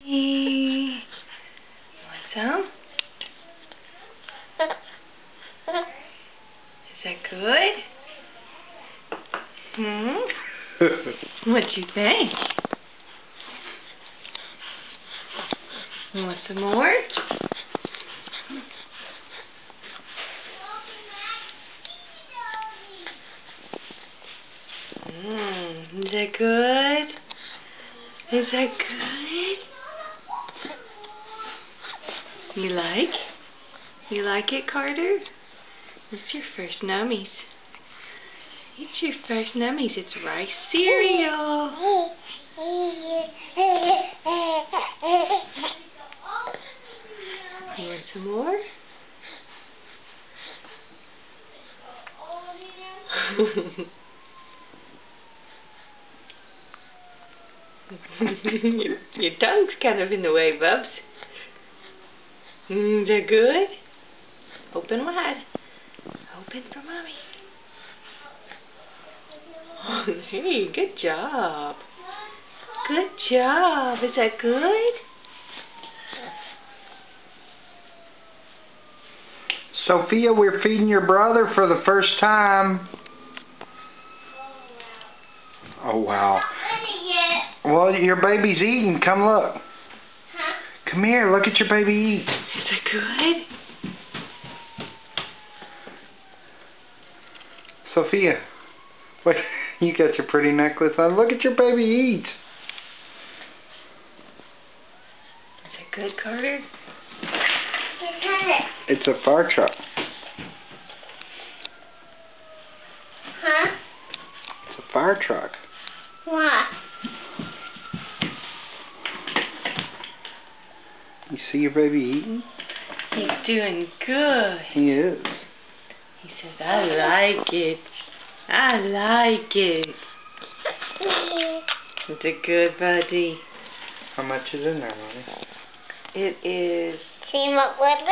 Want some? Is that good? What you think? You want some more? Is that good? Is that good? You like? You like it, Carter? It's your first nummies. It's your first nummies. It's rice cereal. You want some more? Your tongue's kind of in the way, Bubs. Is that good? Open wide. Open for Mommy. Hey, good job. Good job. Is that good? Sophia, we're feeding your brother for the first time. Oh, wow. Well, your baby's eating. Come look. Come here. Look at your baby eat. Is that good? Sophia, wait. You got your pretty necklace on. Look at your baby eat. Is that good, Carter? It's a fire truck. Huh? It's a fire truck. What? You see your baby eating? He's doing good. He is. He says, I like it. I like it. Is it good, buddy? How much is in there, Mommy? It is See what was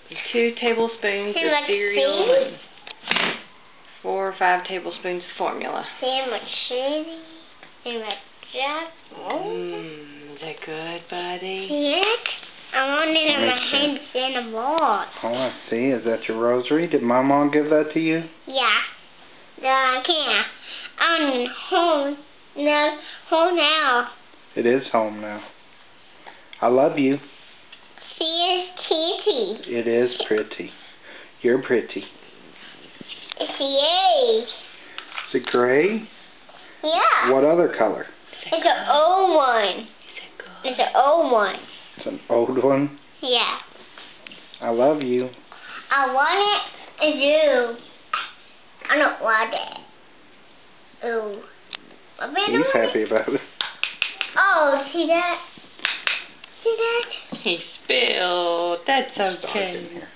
it? 2 tablespoons Too of much cereal cheese? and 4 or 5 tablespoons of formula. See much cheese? See much junk? Is that good, buddy? Yes. I want it in my hands in a bowl. Oh, I see. Is that your rosary? Did my mom give that to you? Yeah. I can't. I'm home. No, home now. It is home now. I love you. She is kitty. It is pretty. You're pretty. She is. Is it gray? Yeah. What other color? It's an old one. Is that good? It's an old one. It's an old one. Yeah. I love you. I want it and you. I don't want it. Ooh. He's happy about it. Oh, see that? See that? He spilled. That's It's dark in okay. here.